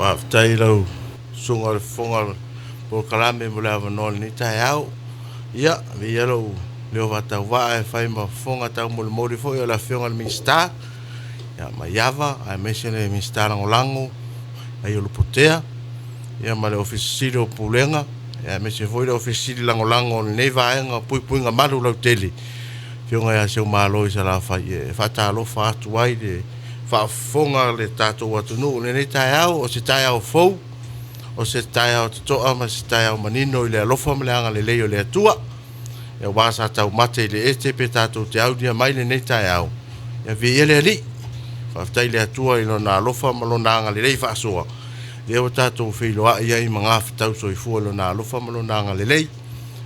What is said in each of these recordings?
Waftai lau sunga le fonga po kalame mo le avano ni tai au. Ia, vi alo leo vata wa e fai ma fonga tau mo le mori fo la fionga le mista. Ia ma yava ai mese le mista lango lango ai o potea. Ia ma le ofisiri o pulenga. Ia mese foi le ofisiri lango lango le vaenga pui pui nga malu lau tele. Fionga ia se malo i sala fai e fata alo fa atu ai le fa fonga le tato watu no le tai au o se tai au fou. O se tai au toa ma se tai au manino i le alofa ma le anga le leo le atua. Ia wasa tau mate le este pe tato te au dia mai le nei tai au. Ia vi ele li. Whaftai le atua i lona alofa ma lona anga le lei whaasoa. Ia o tato whiloa ia i mga whatau so i fua lona alofa ma lona anga le lei.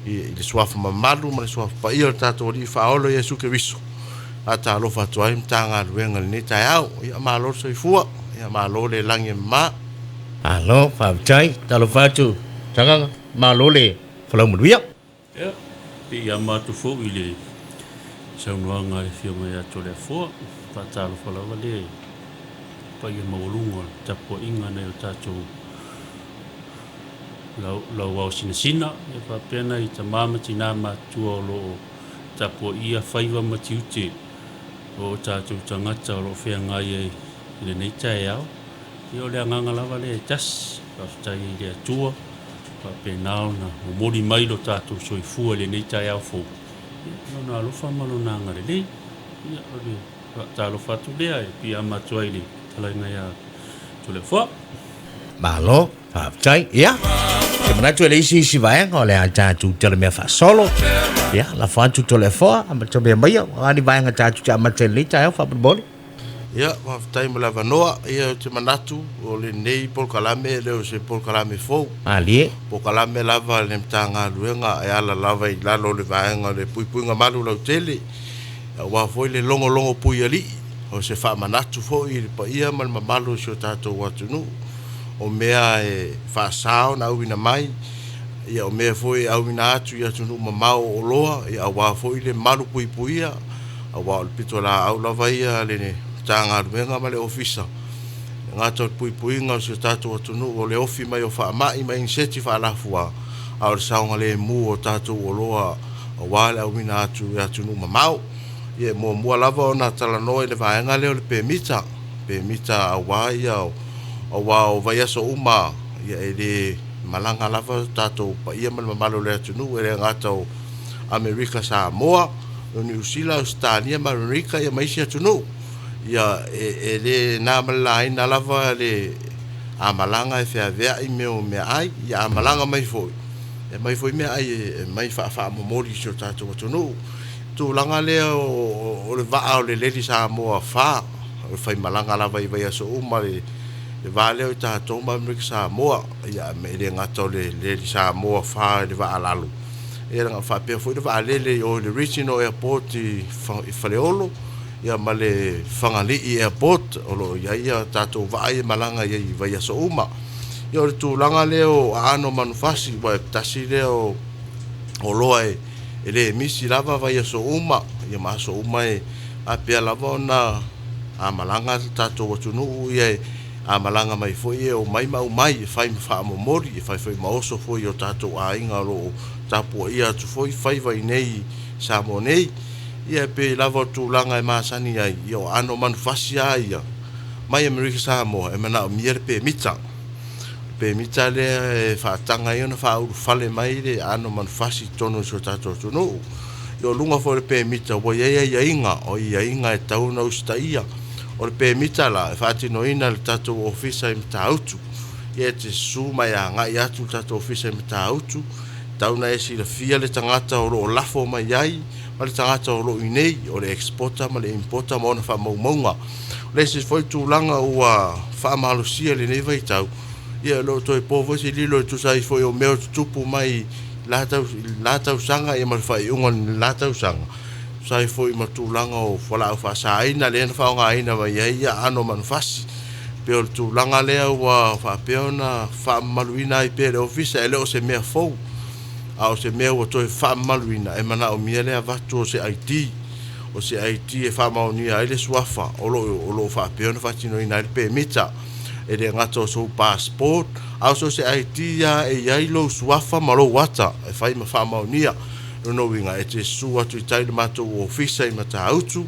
I le suafa ma malu ma le suafa pa ia o tato li whaolo ia suke wiso. Ata alofa atua i mtanga luenga le nei tai au. Ia malo so i fua. Ia malo le langi ma. Alo, whawchai, talo whatu, tanganga, malole, whalau manuia. Ia, pe ia matu fo i le saunuanga e whionga ia tole a fua, whatalo whalau le, pa ia maulunga, tapo inga nei o tātou lau au sina sina, e whapena i ta mama tina matua o lo tapo ia whaiwa matiute o tātou tangata o lo whea ngai e i le nei tae au. Ia le anganga lava le tas, whaftai le atua, whapenao na o mori mai lo tātou soifua le nei tai au fōu. Ia, nona alofa malona ngare nei, ia, ole, tā alofa atu lea e pi amatua i le talainga ia tole fua. Malo, whawchai, ia. Ke manatu e le isi vaenga o le a tātou tele mea whaasolo. Ia, la whantu tole fua, ama tō mea maia, ngani vaenga tātou te amate le tai au whapaboli. Ia, whaftai mo lava noa, ia o te manatu, o le nei pol kalame, leo se pol kalame fou. Alie. Pol kalame lava le mtanga luenga, e ala lava i lalo le vaenga le pui pui nga malu lau tele. Wa foi le longo longo pui ali, o se wha manatu fou i pa ia mal mamalu si o tātou watunu. O mea e wha sao na uwina mai, ia o mea foi au ina atu i atunu mamau o loa, ia wa foi le malu pui pui ia, a wa o pito la au lava ia le ne. Tanga ruenga ma le ofisa. Ngā tau pui pui ngā si o tātou atunu o le ofi mai o wha mai mai inseti wha alafua. A o le saunga le mu o tātou o loa o wale au mina atu e atunu mamau. Ie mua lava o nā talanoa i le vaenga leo le pēmita. Pēmita a wai au o wā o vai aso uma. Ia e le malanga lava tātou pa ia mal mamalo le atunu e le ngā tau Amerika Samoa. O New Zealand, Australia, Amerika ia maisi atunu. Ia e le nāmalai na lava le amalanga e whea vea i meo mea ai, ia amalanga mai foi. E mai foi mea ai e mai wha momori si o tātou atunu. Tu langa lea o le vaa o le leli sa moa wha, o whai malanga lava i vai aso uma le vaa leo i tātou mamrik sa moa, ia me le ngata o le leli sa moa wha le vaa lalu. E ranga wha pia foi le vaa lele o le regional airport i Whaleolo, ia male whangali i airport o lo ia tātou vai malanga i vai aso uma. Ia o le tūlanga leo a ano manufasi wa tasi leo o loa e le misi lava vai aso uma. Ia ma aso uma e a pia lava o na a malanga tātou watunu ia a malanga mai foi e o mai mau mai e whai mwha momori e whai maoso foi o tātou a inga lo tāpua ia tu foi whai vai nei sa mo nei. Ia pe lava tūlanga e māsani ai, ia o ano manufasi ai ia. Mai Amerika Samoa, e mana o miere pe mita. Pe mita lea e whaatanga i ona whauru whale mai le ano manufasi tono so tātou tunu. Ia o lunga fo le pe mita, wa ia inga, o ia inga e tauna usta ia. O le pe mita la, e whaatino ina le tātou ofisa i mta autu. Ia te suma ia ngai atu tātou ofisa i mta autu. Tauna e si la fia le tangata o lafo mai ai. Ma le tangata o lo inei, o le exporta, ma le importa, ma ona wha maumaunga. Le se foi tūlanga ua wha mahalusia le nei vai tau. Ia lo toi povo se lilo e tusai foi o meo tupu mai latau sanga e ma whai unga latau sanga. Sai foi ma tūlanga o whala au wha aina, le na whaonga aina vai ia ano manufasi. Peo le tūlanga lea ua wha peona wha maluina i pere ofisa e leo se mea fou. Au se mea ua toi wha maluina e mana o mia lea vatu o se IT. O se IT e wha maunia ele suafa o lo wha peona whatino ina ele pe mita. e le ngata so passport au so se ID ya e ai lo suafa ma lo wata e fai ma fa maunia no winga e te su atu i tai mato ofisa i mata autu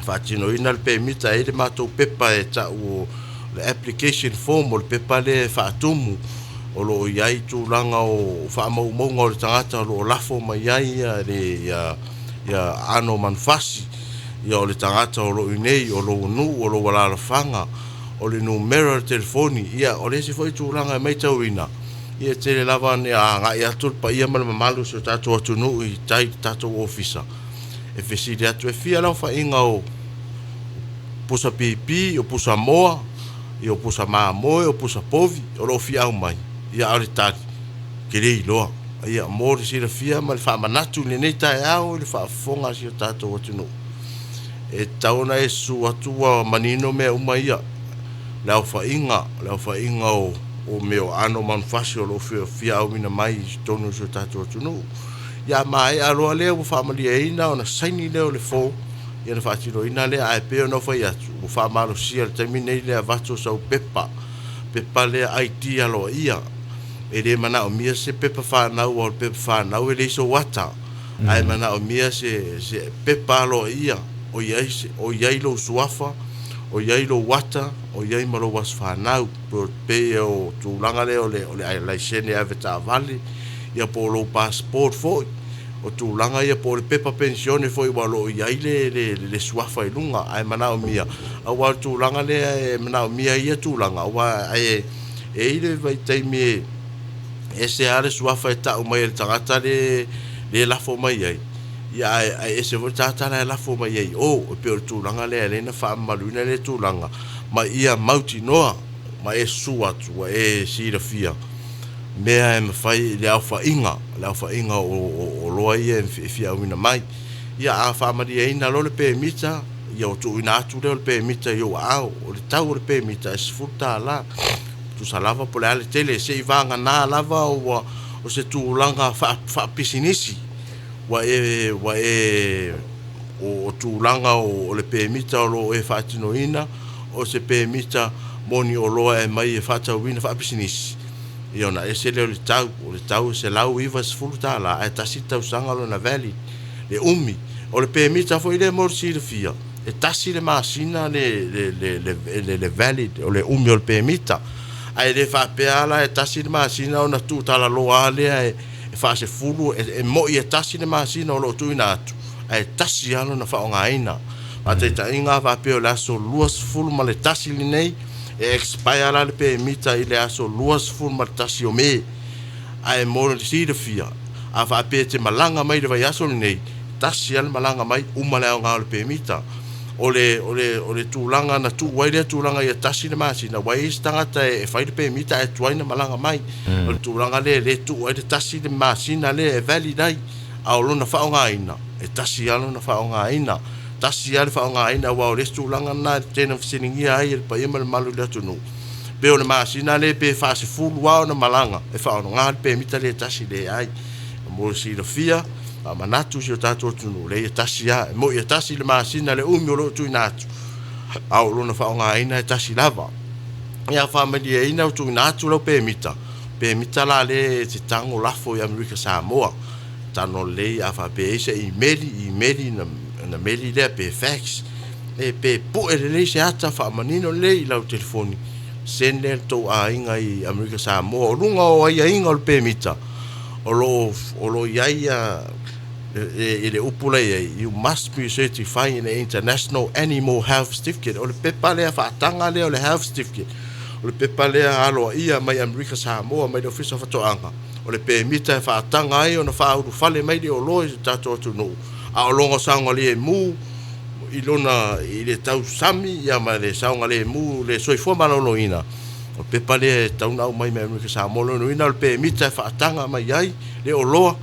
fa tino ina le permita e le mato pepa e ta o le application form o le pepa le fa atumu o lo iai tu langa o fa mau mo le tangata lo lafo mai iai ya ano manfasi ia o le tangata o lo inei o lo nu o lo wala fanga o le numero de telefoni ia o le se foi tu langa mai tauina ia tele lava ne a nga ia tu pa ia mal malu so tatu atu nu i tai tatu ofisa e fesi de atu e fia la fa inga o pusa pipi o pusa moa e o pusa ma moe o pusa povi o lo fia o mai ia ale tati kere loa ia mo le sira fia mal fa manatu le nei tai au le fa fonga si tatu atu nu e tauna e su atua manino me uma ia lau fa inga o meo ano manfasi o lo fia au mina mai tonu so tatu tunu ia mai alo le o family e ina ona saini le o le fo ia na fatiro ina le ai pe no fa ia o fa malo sia le termine le avato so pepa le IT alo ia e le mana o mia se pepa fa na o pepa fa na o le so wata ai mana o mia se pepa alo ia o iai lo suafa o iai lo wata o iai malo was fanau pe o tulanga le o le ai sene ave ta vale ia po lo passport foi o tulanga ia po le pepa pensione foi walo iai le suafa i lunga ai mana o mia a wa tulanga le mana o mia ia tulanga wa ai e ile vai tai me ese ale suafa ta o mai tangata le la fo mai ai ia e se volta tala la fo mai ai o pe tu langa le na fa maluina le tu langa ma ia mauti noa ma e suatu e sira fia me ai me fai le alfa inga o loa ia fia una mai ia a fa mai ai na lo le pe mita ia o tu ina tu le pe mita yo au o le tau le pe mita es futa la tu salava por ale tele se vanga na lava o se tu langa fa pisinisi wa e o tulanga o le permita o lo e fatino ina o se permita moni o lo e mai e fata wina fa business e ona e se le tau se lau iva se fulta la e tasita usanga lo na valley le umi o le permita foi le morsi le fia e tasi le masina le valley o le umi o le permita ai le fa peala e tasi le masina ona tu tala lo ale e fa se fulu e mo ia tasi le masina o lo tu ina atu e tasi alo na fa onga ina a te ta inga va pe la so luas fulu ma le tasi li nei e expire la le permita i le aso luas fulu ma le tasi o me ai mo le si de fia a va pe te malanga mai le vai aso li nei tasi al malanga mai uma le onga le permita o le tulanga na tu wai le tulanga ia tasi le masina wai stangata e fai le permita e tuaina malanga mai o le tulanga le tu wai le tasi le masina le e valid ai a o lona whaonga ina e tasi alo na whaonga ina tasi ale whaonga ina wa o le tulanga na tena whasiningia ai e pa ima le malu le atunu pe o le masina le pe fase fulu wao na malanga e whaonga le permita le tasi le ai mo si le fia a manatu si o tatou tunu le tasi a mo ia tasi le masina le umi o lo tu inatu a o lona whaonga ina e tasi lava ia whamadi e ina o tu inatu lau permita la le te tango lafo i Amerika Samoa tano le a whape eisa i meli na meli lea pe fax e pe pu e le se ata whamanino le i lau telefoni sen le tau a inga i Amerika Samoa o lunga o ai a inga o le permita o lo iaia ele upula you must be certified in the International Animal Health Certificate o le pepa le fatanga le o le health certificate o le pepa le alo ia mai Amerika Samoa mai le office of toanga o le permita fatanga ai o na faulu fale mai le o lo tato tunu a o longo sanga le mu i lona i le tau sami ia mai le sanga le mu le soifo maloloina o pepa le tauna mai mai Amerika Samoa no ina o le permita fatanga mai ai le o loa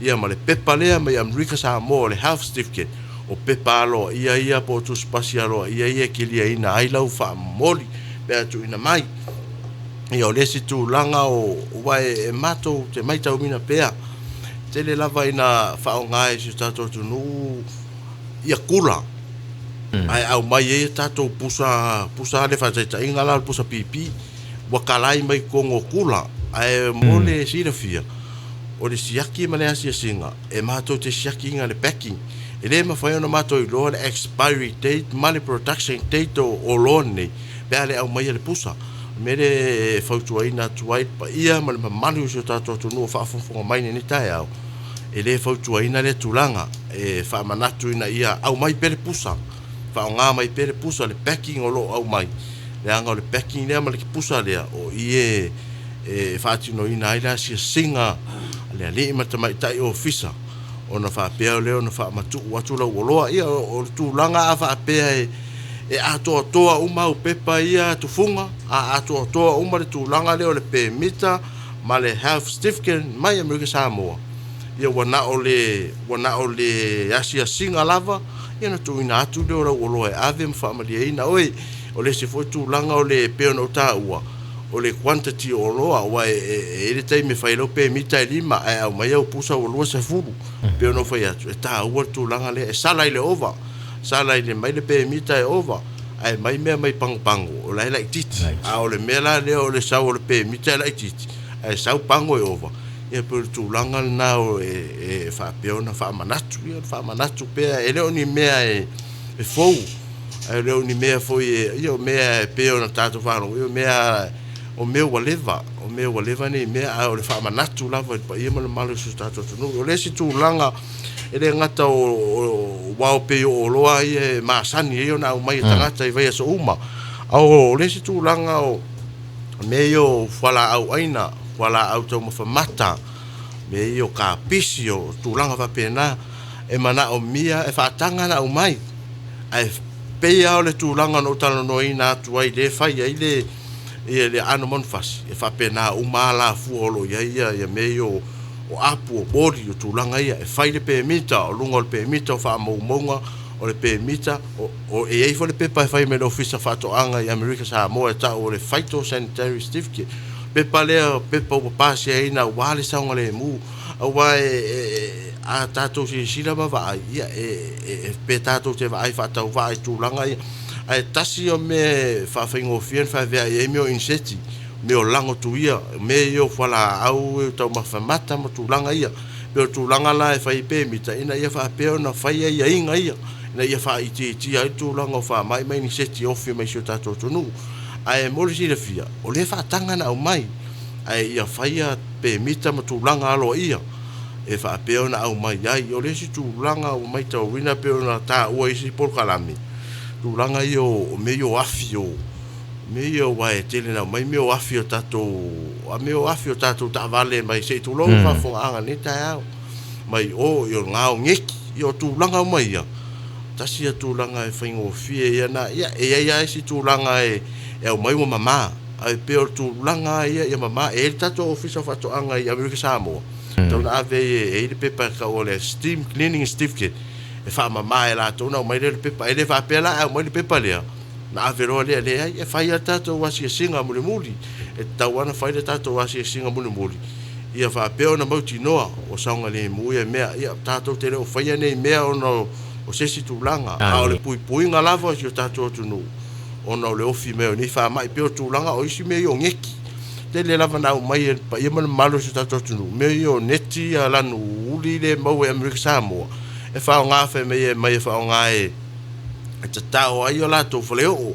ia ma le pepa lea mai Amerika Samoa le health certificate o pepa alo ia po tu spasialo ia kilia ina ai lau fa moli pe atu ina mai ia o lesi tu langa o wai e mato te mai tau mina pea te le lava ina fa o ngai si tato tu nu ia kula ai au mai e tatou pusa le faataʻitaʻiga la le pusa pipi ua kalai mai kogo kula ae mo le silafia o le siaki ma le asiasiga e matou te siakiga le packing e lē mafai ona matou iloa le expiry date ma le production date o loa nei pea le au mai le pusa me le fautuaina atu ai paia ma le mamalu o tatou atunuu faafofoga mai nei taeao e lē fautuaina le tulaga e faamanatu ina ia au mai pe le pusa faaogā mai pe le pusa le packing o loo au mai le aga o le packing lea ma le pusa lea o ie e faatinoina ai le asiasiga le alii ma tamaitaʻi o ofisa ona faapea o lea ona faamatuu atu lauoloa ia o le tulaga a faapea e atoatoa uma au pepa ia tufuga a atoatoa uma le tulaga lea o le pemita ma le health certificate mai Amerika Samoa ia ua naʻo le asiasiga lava ia na tuuina atu lea o lauoloa e ave ma faamaliaina oe o le se foi tulaga o le pe ona o taʻua o le quantity o loa ua e le taimi fai lau pemita e 5 ae au mai au pusa ua 2 pe ona fai atu e taʻua le tulaga lea e sala i le ova sala i le mai le pemita e ova ae mai mea mai pagopago o lae laʻititi a o le mea la lea o le sau o le pemita e laʻititi ae sau pago e ova ia pe o le tulaga lenā o e faapea ona faamanatu ia le faamanatu pea e lē o ni mea e fou ae lē o ni mea foi ia o mea e pea ona tatou faalogo ia o mea ua leva nei mea a o le faamanatu lava i paia ma le malo so tatou atunuu o le si tulaga e le gata o wao pe o loa ia e masani e ona au mai e tagata i vai aso uma o le si tulaga o me io fala au aina wala au tau mawhamata me io kapisi o tulaga faapena e mana o mia e faatanga na au mai ai peia o le tulaga no talanoina atu ai le fai ai le ano manfasi e faapena uma lafu o lo ia me io o apu o bori o tulaga ia e fai le pemita o lunga o le pemita o faamaumauga o le pemita o e ai fo le pepa e fai me le ofisa faatoʻaga i Amerika Samoa e taʻu o le phytosanitary certificate pepa lea pepa ua pasiaina auā le sauga lemu auā a tatou silasila ma vaai ia e pe tatou te vaai faatauvaa i tulaga ia ae tasi o me faafaigofia le faavea i ai me o inseti me o lago tuia me io falaau e tau mafamata ma tulaga ia pe o tulaga la e fai pemitaina ia faapea ona fai ai aiga ia na ia faaitiitia ai tulaga o faamai mai ni seti ofi mai sio tatou atunuu ae mo le silafia o lē faataga na au mai ae ia faia pemita ma tulaga aloa ia e faapea ona au mai ai o le si tulaga ua mai tauina pe ona taʻua isi polokalami tulaga ia o me io afi o me io wae tele na mai me o afi o tatou taavale mai se tulou faafogaaga nei taeao mai o io ngao ngeki io tulaga mai ia tasi a tulaga e faigofia ia na ia e ai si tulaga e au mai ua mamā ai pe o tulaga ia mamā e le tatou ofisa faatoʻaga i Amerika Samoa tauna ave e le pepa ka o le steam cleaning certificate e faamamā e latou na au mai le pepa e le faapea la au mai le pepa lea na averoa lea le ai e fai a tatou asiasiga mulimuli e tauana fai le tatou asiasiga mulimuli ia faapea ona mautinoa o sauga lemu ia mea ia tatou te lē o faia nei mea ona o sesi tulaga a o le puipuiga lava sio tatou atunuu ona o le ofi mea o nei faamai pe o tulaga o isi mea i o ngeki te le lava na au mai e paia ma le malo sio tatou atunuu mea i o neti a lanu uli le mau e Amerika Samoa e faaaogā fe mai e faaaogā e tatao ai o latou faleoo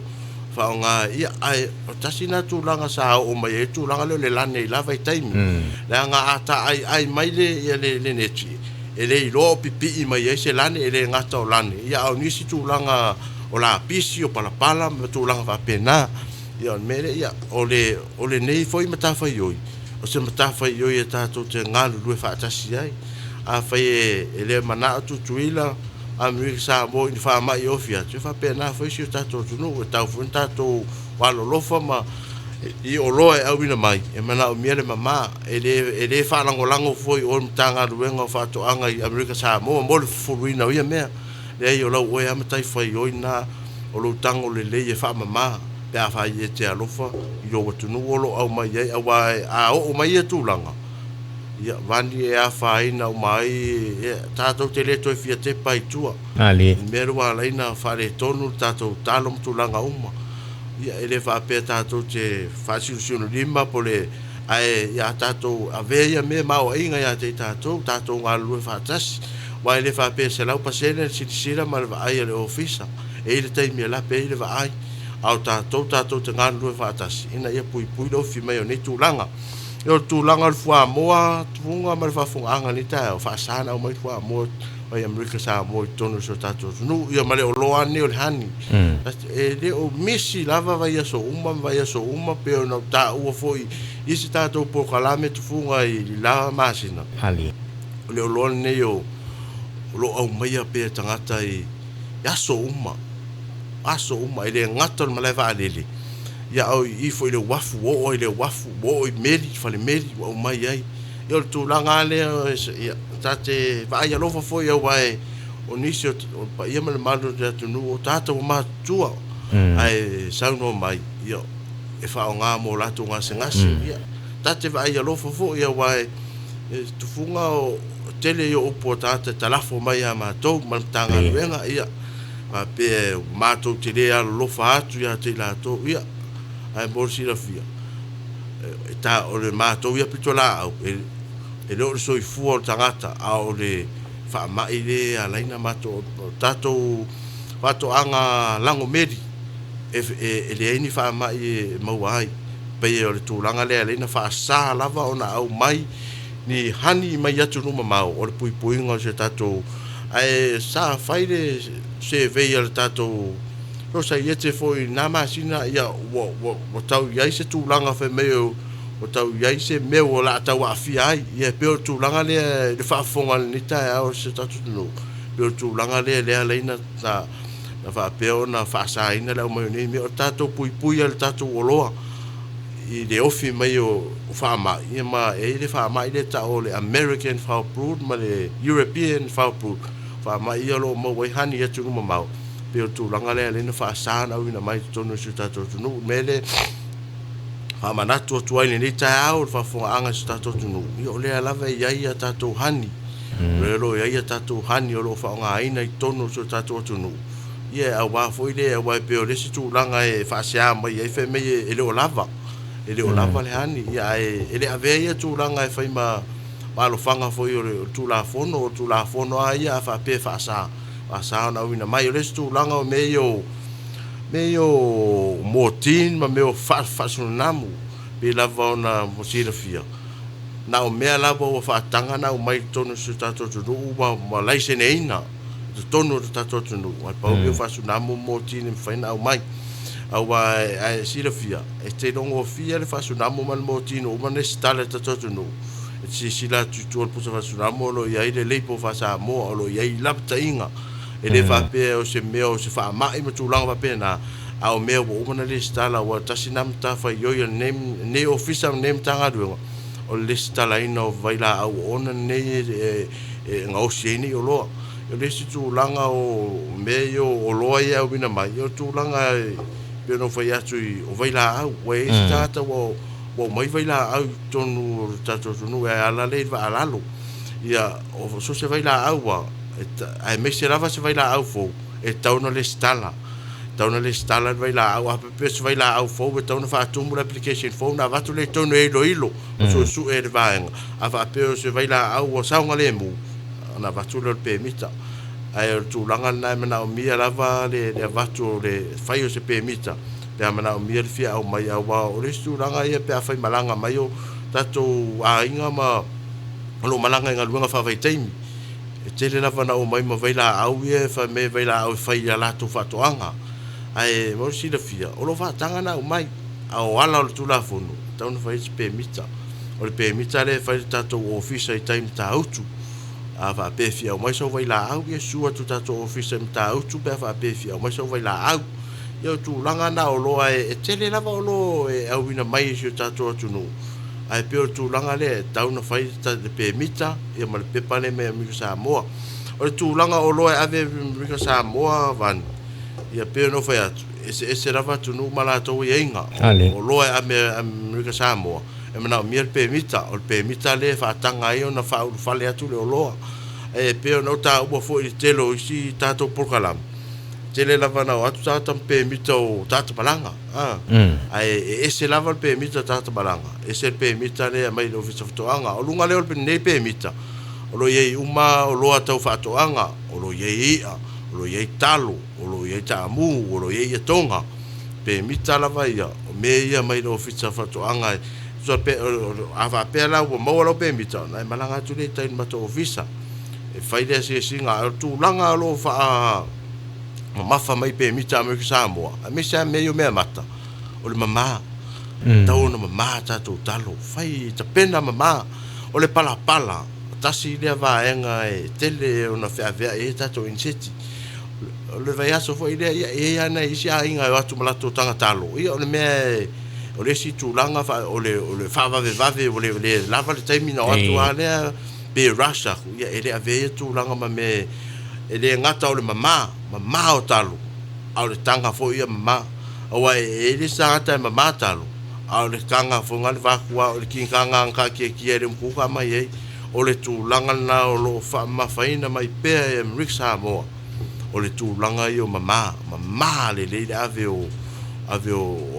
faaaogā ia ae o tasi na tulaga sa o mai e tulaga leo le lane i lava i taimi le aga ataai mai le ia le neti e le iloa o pipii mai ai se lane e le gata o lane ia au nisi tulaga o lapisi o palapala ma tulaga faapena ia o mele ia o le nei foi matafaioi o se matafaioi e tatou te galulue faatasi ai afai e le manaʻo tutuila Amerika Samoa i faamai ofi atu e faapena foi sio tatou atunuu e taufuni tatou alolofa ma i o loa e auina mai e manaʻo mia le mamā e lē faalagolago foi o le matagaluega o faatoʻaga i Amerika Samoa mo le fofoluina o ia mea leai o lau oe amatai faioi o lou tago lelei e faamamā pe a faia te alofa i lou atunuu o loo au mai ai auā e a oo mai ia tulaga ia vani e awhaina o mai tātou te leto e fia te pai tua Ali. mea rua laina whare tonu tātou tālo mtulanga uma ia ele whapea tātou te whasirusiunu lima po le ai ia tātou aveia me mau inga ia te tātou ngā lue whatasi wa ele whapea se lau pasene sirisira ma le vaai le ofisa e ile teimi e lape ile vaai au tātou te ngā lue whatasi ina ia pui lo fi mai o ni tūlanga yo tūlanga le fua moa tuunga ma le whafunga ni tae o whaasana o mai fua moa o Amerika sa mo tonu so tātou nu ia male o loa ni o le hani e le o misi lava vai so uma pe o na ta ua foi isi tātou po kalame tufunga i lava masina Ali. le o loa ni o lo au mai pe tangata i aso uma i le ngata ma le va alele ia au i foi le wafu o le wafu o i meri fale meri o mai ai yo tu langa le ia tate vai a lofa foi o vai o nisi o pa ia mal malo de tu no tata o ma tua ai sauno mai yo e fa nga mo la tu nga sengasi ia tate vai a lofa foi o vai tu funga o tele yo o tata talafo mai a ma to mal tanga venga ia pa pe ma to te le a lofa atu ia te la to ia ai borsi la fia ta o le ma to ia pitola e lo so i fu o tangata a o le fa mai le a laina mato tato fato anga lango meri e le ini fa mai mauai pe o le tulanga le laina fa sa lava ona au mai ni hani mai atu no mau o le pui ngo se tato ai sa faile se veia le tato lo sa yete foi na masina ia wo tau ia se tulanga fe meio o tau iai se meu o la tau afia ai ia pe tu langa le fa fonga ni ta o se tatu no pe tu langa le leina na fa pe na fa sa ina le mo ni me o tatu pui al tatu o loa i le ofi mai o fa ma ia ma e le fa ma ile ta o le American fa brood ma le European fa brood fa ma ia lo mo wai hani ya tu mo mau pe tu langa le na fa sa na ina mai tonu se tatu no mele manatu tuai ni ta au fa fo anga sta to tunu yo le lava ia ia tato hani le lo ia tato hani o lo fa nga ina i tonu so tato tunu ia a wa fo ile a wa pe o le situ langa e fa sia mai e fe me e le o lava le hani ia e le ave ia tu langa e fa ma lo fanga fo yo tu la fono ia fa pe fa sa na wina mai o le situ langa o meio motin ma meo fa namu pe lava ona mosira fia na o mea lava o fa tanga na o mai tonu su tato tu ma laise ne ina tonu tato tu no pa o fa namu motin fa na o mai au ai sira fia este longo fia le fa namu mal motin o ma ne stale tato tu no si sila tu o pusa fa namu lo ia ile le po fa sa mo lo ia lapta inga ele fa pe o se meo se fa mai ma tu langa pe na au meo o mana le stala wa tasinam ta fa yo your name ne official name tanga do o le stala ino vaila au ona ne ngau sini o lo yo le tu langa o meo o lo ia o bina mai yo tu langa pe no fa ya tu o vaila au we stata wo mai vaila au tonu tato tonu ala le va alalo ia o so se vaila au wa ai me se lava se vai la au fo e tau no le stala vai la au a pe se vai la au fo e tau no fa tu mo application fo na va tu le tau no ilo so su e va a va pe se vai la au sa nga le mu na va tu le permita ai tu langa na me na o mia lava le va tu le fai o se permita pe me na o mia fia au mai au o le tu langa ia pe a fai malanga mai o tato a inga ma lo malanga nga luanga fa vai taimi e tele lava na o mai ma vaila au e fa me vaila au fai la tu fatoanga ai mo si la fia o lo fa tanga na o mai au ala o tu la fono tau no fai permita o le permita le fai tato office i time ta autu a va pe fia o mai so vaila au e sua tu tato office ta autu pe va pe fia o mai so vaila au yo tu langa na o lo e tele lava o lo e au ina mai so tato tu no ai pe tu langa le tau na fai ta de permita e mal pe pane me mi sa mo o tu langa o lo ave mi sa mo van ia pe no fai atu ese rava tu no mala to yenga o lo a me mi sa mo e mana mia pe mita o pe mita le fa tanga io na fa fale atu le oloa e pe no ta u fo i telo si tato porkalam tele lava na atu tata pe mita o tata balanga ai se lava pe mita tata balanga se pe mita le mai lo fisa fotoanga o lunga le o pe ne pe mita o lo ye uma o lo ata fa toanga o lo ye o lo ye talo o lo ye tamu o lo ye tonga pe mita lava ia o me ia mai lo fisa fotoanga so pe ava pe la o mo lo pe mita na malanga tu le tai mato ofisa e faile se singa tu langa lo fa mafa mai pe mita me Samoa a me sa me yo me mata o le mama tau na mama ta tu talo fai ta pena mama o le pala pala tasi le va enga e tele ona fa vea e ta to inseti o le vai aso foi le e ana isi a inga o atu malato tanga talo ia o le me o le si tu langa fa o le fa va o le lava le taimi na atu ale be rasha ia ele ave tu langa ma me ele ngata o le mama o talo au le tanga fo ia mama o ai ele sa ta mama talo au le tanga fo ngal va kwa o le kinga ka ke re mpuka mai ai o le tu langa na o lo fa ma faina mai pe e Rixa mo o le tu langa io mama le ave o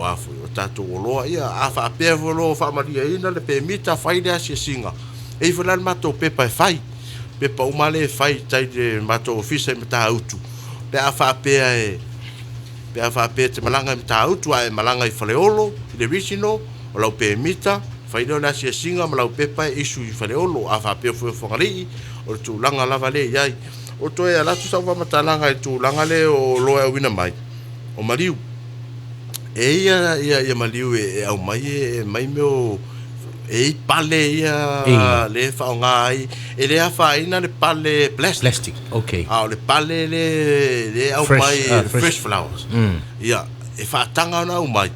afu o tato o lo ia afa pe volo fa maria ina le permita faida se singa e volan mato pepa fai pepa umale fai tai de mato ofisa mata autu pe afa pe te malanga mata autu ai malanga I faleolo le vicino o la permita faida na se singa mala pepa isu I faleolo afa pe fo ngali o tu langa lava le ai o to e ala tu sa mata langa tu langa le o lo e wina mai o mariu ia maliu e au mai meu e pale ia le fa ngai e le fa ina le pale plastic okay le pale le au mai fresh flowers ia e fa tanga na au mai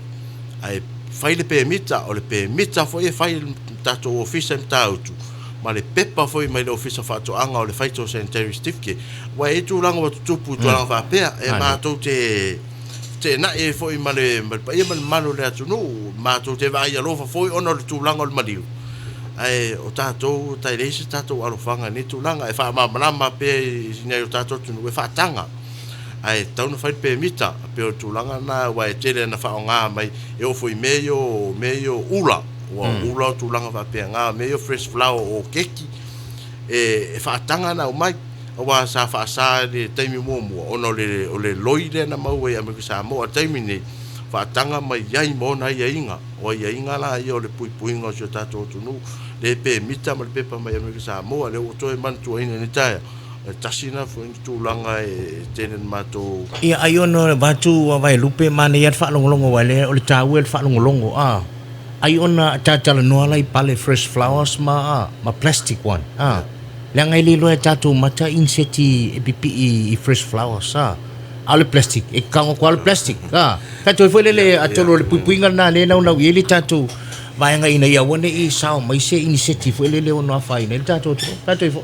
ai fai le permita o le permita foi fai tato office mtautu ma le pepa foi mai le office fa to anga o le fai to sanitary certificate wa e tu langa wa tupu tu langa fa pe e ma to te na e foi male ia mal malo le atu no ma to te vai alo foi ono le tulanga le maliu ai o tato tai leise tato alo fanga ni tulanga e fa ma pe sine o tato tu no e fa tanga ai tau no fai pe mita pe o tulanga na wa e tele na fa nga mai e o foi meio ula ula tulanga fa pe nga meio fresh flower o keki e fa tanga na o mai wa sa fa sa de taimi mo ono le loile na mau e ame sa mo taimi ni fa tanga mai yai mo na yainga o yainga la yo le pui ngo so tato tunu le pe mita mal pe pa mai ame sa mo le o to e man tu ina ni taia tasina fo tu langa e tenen mato ia ai ono batu wa vai lupe mane ia fa longo wale o le tawel fa longo ai ona tata no lai pale fresh flowers ma plastic one le ngai lilo e tatu mata inseti e pipi I fresh flowers ale plastic e kango kwa plastic ka to foi le atolo le puinga na le na ile tatu vai ngai ina ia wone I sao mai se inseti foi le ono afai ne tatu ka to fo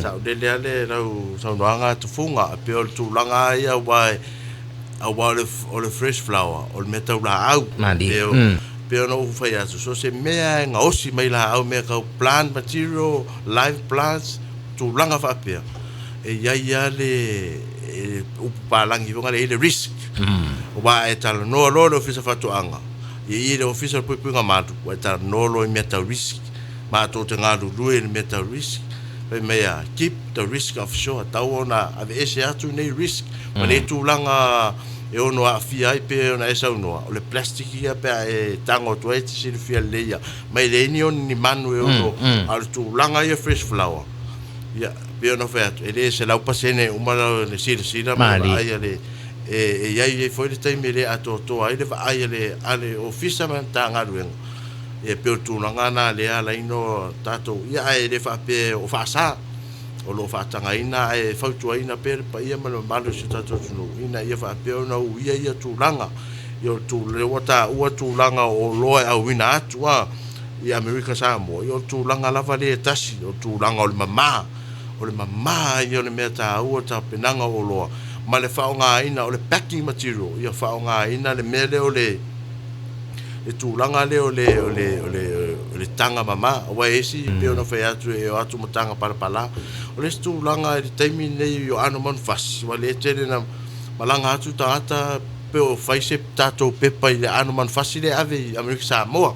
sa de le rau sa no anga tu funga pe o tu langa ia wa o le fresh flower o le meta la au pe no fai aso so se mea nga osi mai la au mea ka plant material live plants tu langa fa pe e ia le upa langi vonga le risk wa e tal no lo ofisa fa tu anga e le ofisa pu nga matu wa tal no lo meta risk ma to te nga lu le meta risk pe mea keep the risk offshore tau ona ave ese atu nei risk ma le tu langa e ono a fia pe ona esa ono o le plastic ia pe e tango to e si fia leia mai le ni on ni manu e ono al tu langa ia fresh flower ia pe ono fa e se la pasene uma le sira ma ia le e ia foi le time le ato to ai le ai le ale ofisa man tanga ruen e pe tu langa na le ala ino tato ia e le fa pe o fa sa o lo fa tanga ina e fa tu ina per pa ia malo se tato no ina ia fa pe ona u ia tu langa yo tu le wata u tu langa o lo a wina tu ia America Samoa yo tu langa la vale tasi o tu langa o le mama yo le meta u ta penanga o lo ma le fa nga ina o le packing material ia fa nga ina le mele o le e tūlanga le o le tanga mama wa esi pe ona fa atu e atu matanga pala o le tūlanga e taimi nei yo ano man fas wa le tene na malanga atu tata pe o faise tato pepa ile ano man fas ile ave Amerika Samoa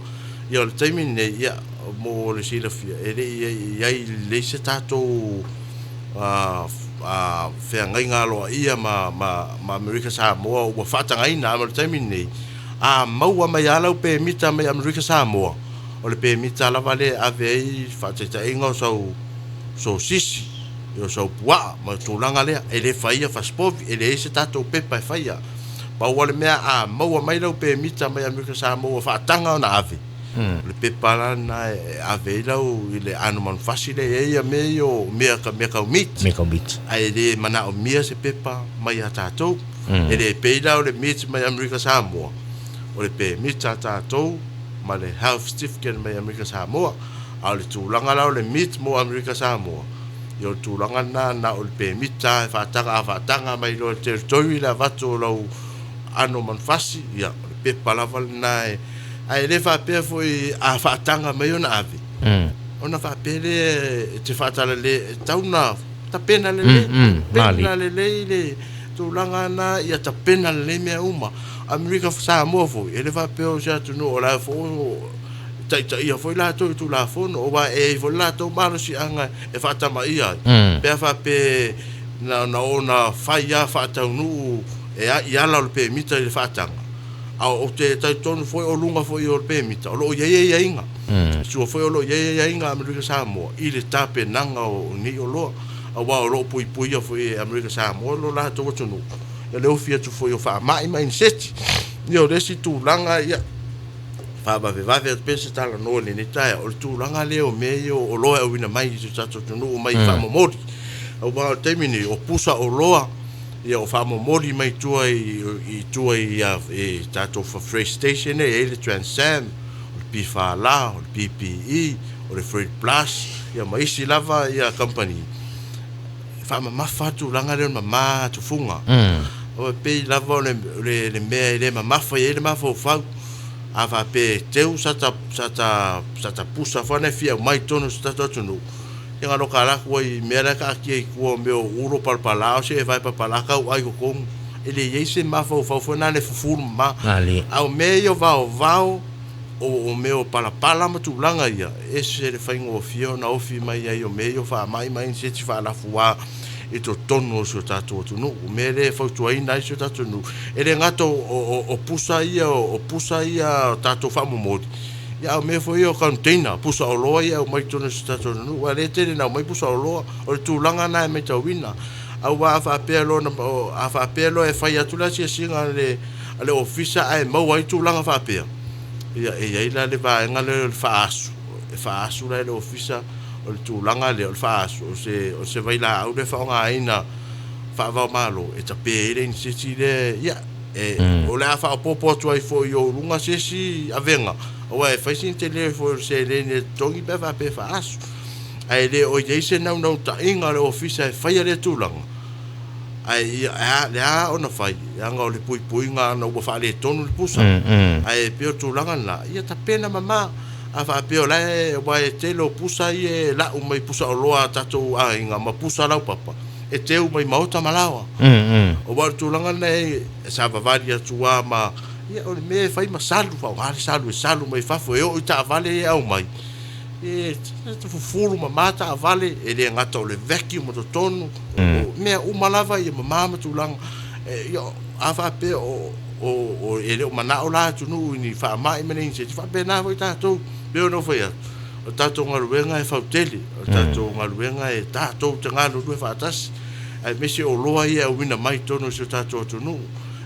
ia le taimi nei ia mo le sila fia e le se tato fea ngai ngalo ia ma Amerika Samoa ua whātangaina ama le taimi nei maua mai alau pe mita mai Amerika Samoa o le pe mita lava le ave ai whātaitainga so sisi o so pua ma tūlanga lea e le whaia whaspovi e le ese tato pepa e whaia pa ua le mea maua mai lau pe mita mai Amerika Samoa whaatanga o na ave le pepa lana ave lau i le anu manufasi le eia me o mea ka umit ai le mana o mea se pepa mai a tātou e le pei lau le mit mai Amerika Samoa o le pe mit a tātou ma le health certificate mai Amerika Samoa a le tūlanga lau le mit mo Amerika Samoa i o tūlanga na o le pe mit a whaatanga mai lo territory la vato lau anu manufasi ia o le pepa lava na ai le fa pe foi a fatanga mai ona ave ona fa pe le te fatala le tauna ta pena le tu langa na ia ta pena le me uma Amerika Samoa foi ele fa pe o já tu no la fo ta ia foi la tu la fo no va e foi la to malo si anga e fata mai ia pe fa pe na ona fa ia fata nu e ia la pe mita le fatanga o te tonu foi o lunga foi o pemita o lo ye inga so foi o lo ye inga Amerika Samoa i le tape nanga o ni o lo a wa o lo pui foi Amerika Samoa lo la to tonu e le ofia tu foi o fa mai seti ni o desi tu langa ia fa va pensa tala no le ni tai o tu langa le o meio o lo e wina mai tu tato tonu mai fa momori o wa termini o pusa o loa ia o famo mori mai tua i tato for Fresh Station e le Transam o le Pifala o le PPE o le Freight Plus ia maisi lava ia company fama mafatu langa le mama tu funga o pe lava le mea le mama fa ele mafo fa ava pe teu sata pusa fa na fia mai tono sata tonu nga lo kala ko i mera ka ki ko meu uro palpala se vai palpala ka ai ko kom ele ye se ma fo na le fu ma au meio va o meu palapala ma tu langa ia ese le fai ngo fio na ofi mai ai o meio fa mai se ti fa la fuwa e to tono so tato tu no mere fo tu ai na so tato no ele ngato o pusa ia tato fa mo ia me foi o container pusa o loa ia o mai tonu stato no wa le tele na mai pusa o loa o tu langa na me tawina au wa fa pelo na fa pelo e fa ia tu la si singa le ofisa ai mo wa tu langa fa pe ia ila le va ngale fa asu le ofisa o tu langa le fa asu o se vai la au le fa nga ina fa va malo e ta pe le si le ia o le fa popo tu ai fo yo lunga si avenga o e fai sin tele fo se le ne tongi pe fa asu ai le o ye se não ta inga le ofisa fai le tulanga ai le ona fai anga o le pui nga no fa le tonu le pusa ai pe tulanga la ia ta pena mama a fa pe o le wa e te lo pusa ie la o mai pusa o loa tatu a inga ma pusa la papa e te o mai mauta malawa o wa tulanga le sa va varia tua ma ia o me fai ma salu fa salu mai fa fo eu ta vale au mai e tu fulu ma mata vale e le ngata o le veki mo tonu me o malava ia mama tu lang yo ava pe o ele o mana o la tu nu ni fa mai meni se fa pe na foi ta tu be no foi o tato ngaluenga e fauteli o tato ngaluenga e tato tanga no due fatas ai mesi o loa ia o wina mai tonu se tato tu nu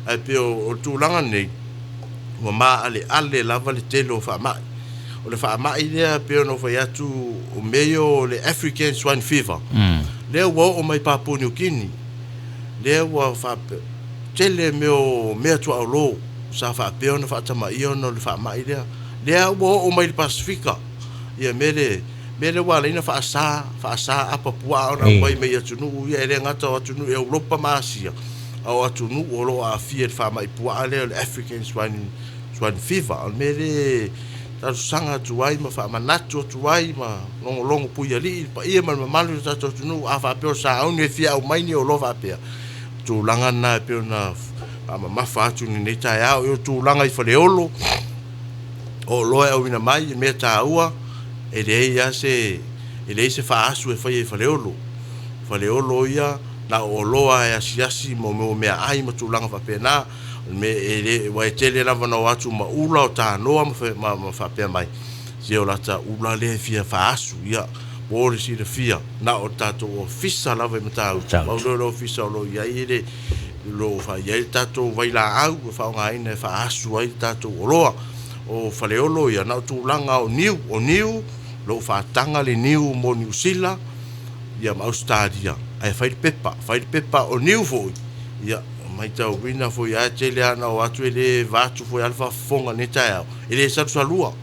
ai pe o tu langa nei o ma ale lava le telo fa mai o le fa mai le pe no foi atu o meio le African swine fever le o mai Papua New Guinea le o fa tele me tu alo sa fa pe no fa tama io no le fa mai le o mai Pacifica ia mele wala ina fa sa a Papua ona mai me atu nu ia le ngata atu nu Europa masia au atu nu o lo a fie fa mai pua le African swine fever o me le ta sanga tuai ma fa manatu tuai ma longo pui ali pa ia ma malu ta tunu a fa pe sa o ne fia o mai ni o lo fa pe tu langa na pe na ma fa tu ni ta ya o tu langa I fa le olo o lo e wina mai me ta ua e le ia se fa asu e fa le olo ia na o loa e asiasi mo me ai ma tu langa fa pe na me ele wa tele la vana watu ma ula o ta no ma fa pe mai se o la ta ula le fia fa asu ia o si le fia na o tato o fisa la ve mata o lo fisa lo ia ile lo fa ia tato vai la au fa nga ina fa asu ai tato o loa o fa le olo ia na tu langa o niu lo fa tanga le niu mo New Zealand ia ma Australia ai fa pepa o niu foi ia mai tau wina foi a tele ana o atu ele vatu foi alfa fonga ne tau ele sa lua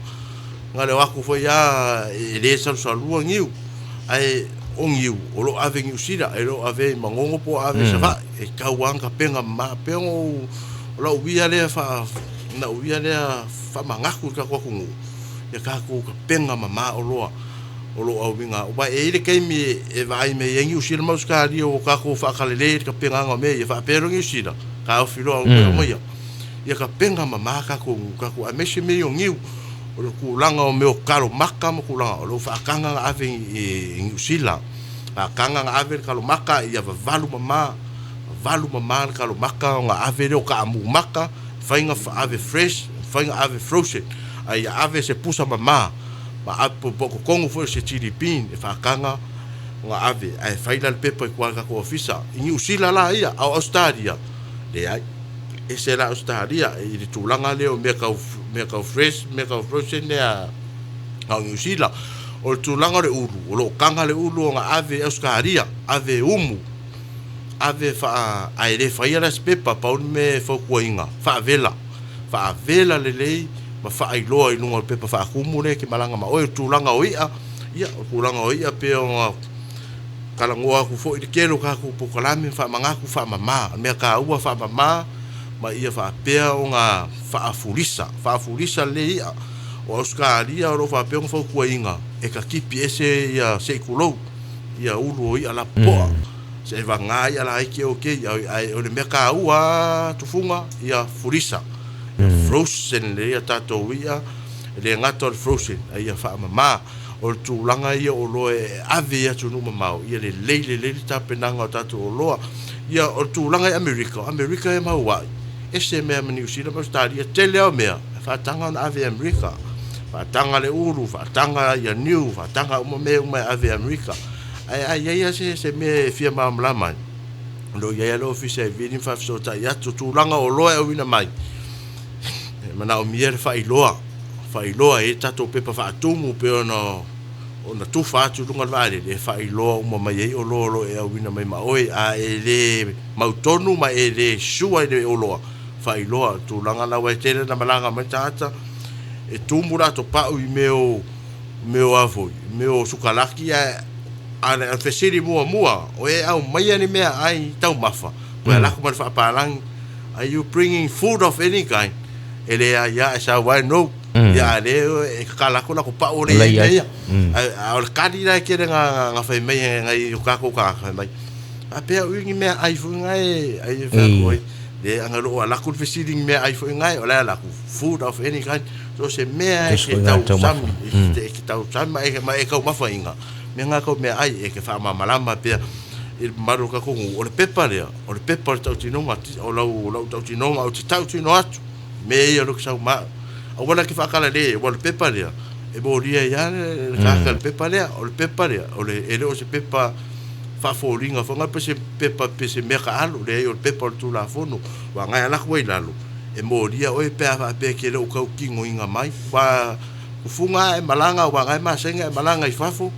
ngale wako foi a ele sa lua ngiu ai ongiu o lo ave ngiu sira e lo ave mangongo po ave sa va e kauanga penga ma pengo lo wia le fa na wia le fa mangaku ka ko kungu ya ka ku penga mama o lo au winga o ba e ile kai mi e vai me ngiu sira mo ska ri o ka ko fa kalele ka penga ngome e fa pero ngiu sira ka o filo o mo ya ka penga mama ka ko a meshi me ngiu o ku langa o meu kalo maka mo ku langa o lo fa kanga ave ngiu sila a kanga ave kalo maka ia valu mama kalo maka nga ave o ka amu maka fainga fa ave fresh fainga ave frozen ai ave se pusa mama ma apo boko kongo fo se chilipin e fa kanga nga ave ai faila le pepa kwa ka ko ofisa ngiu sila la ia au Australia le ai e se la Australia e le tulanga leo me ka fresh me ka frozen ne a ngiu sila o tulanga le ulu o lo kanga le ulu nga ave Australia ave umu ave fa ai le faia la pepa pa un me fo kuinga fa vela le ma fa ai loa I lunga pepa fa kumule ke malanga ma o tulanga o ia tulanga o ia pe o kala ngoa ku fo I kelo ka ku pokalame fa manga ku fa mama me ka ua fa mama ma ia fa pe o nga fa fulisa le ia o Australia o fa pe o fo kuinga e ka kipi ese ia se kulo ia ulu ia la po se va nga ia la ke o ke ai o le me ka ua tufunga ia fulisa frozen le ia tato ia le ngato frozen ia fa mama o tulanga ia o lo e ave ia tunu mama ia le tapenanga tato o lo ia o tulanga America e maua ese me New Zealand Australia tele o me fa tanga na ave America fa tanga le uru fa tanga ia new fa tanga o me ave America ai se me fia mamlama lo ia lo ofisa vini fa so ta ia tulanga o lo e wina mai mana o mier fa iloa e tato pepa fa atumu pe ona tu fa tu lunga vale le fa iloa mo mai o lo e wina mai ma oi a ele mautonu ma ele sua de oloa fa iloa tu langa na wa tele na malanga mai tata e tumura to pa o meu avoi meu sukalaki a fesiri mua o e au mai ani mea ai tau mafa ko la ko fa palang are you bringing food of any kind ele ya sa wa no ya le kala ko la ko pa o le ya a kadi la ke nga fa mai ngai ka ko ka mai a pe u ngi me ai fu ngai ai fa ko de anga lo la ko fesiri me ai fu ngai o la ko food of any kind so se me ai ke tau sam ke tau sam mai ka ma fa inga me nga ko me ai e ke fa ma malama pe il maru ka ko o le pepa tau tino mati o lau tau tino o tau tino atu me ia lo sa ma o wala ke fa kala le o le pepa le e bo ria ya ka le pepa le o le ele o se pepa fa folinga fa nga pe se pepa pe se me ka alo le o pepa tu la fono wa nga la ko ilalo e mo ria o e pe fa pe ke le o ka kingo inga mai wa kufunga e malanga wa nga ma senga e malanga I fafo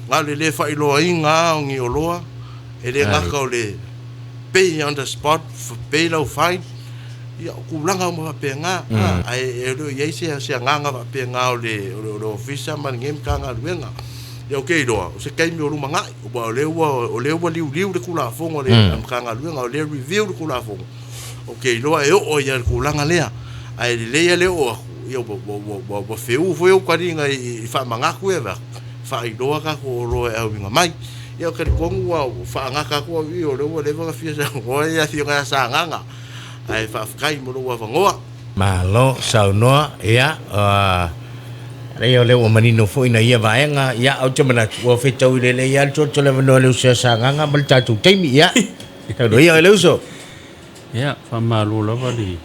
nga le fa ilo inga ngi oloa ele nga ka le pay on the spot pay lo fine ia ku langa mo pe nga ai e lo ye se nga pe nga o le ofisa man ngem ka nga luenga ia o ke lo se kai mi o manga o ba le liu de kula fongo le am ka nga luenga o le review de kula fongo o ke lo e o ia ku langa lea ai le ia le o ia bo feu foi o kwaringa I fa mangaku e va fa I loa ka ko lo e au nga mai ia ka kongu wa fa ngaka ko vi o le va fia sa o ia fia nga sa nganga ai fa kai mo lo wa ngoa malo saunoa ia Reo le o manino foi na ia vaenga ia au te mana o fetau le ia to le no le usa sanga mal tatu teimi ia ka do ia le uso ia fa malu la vali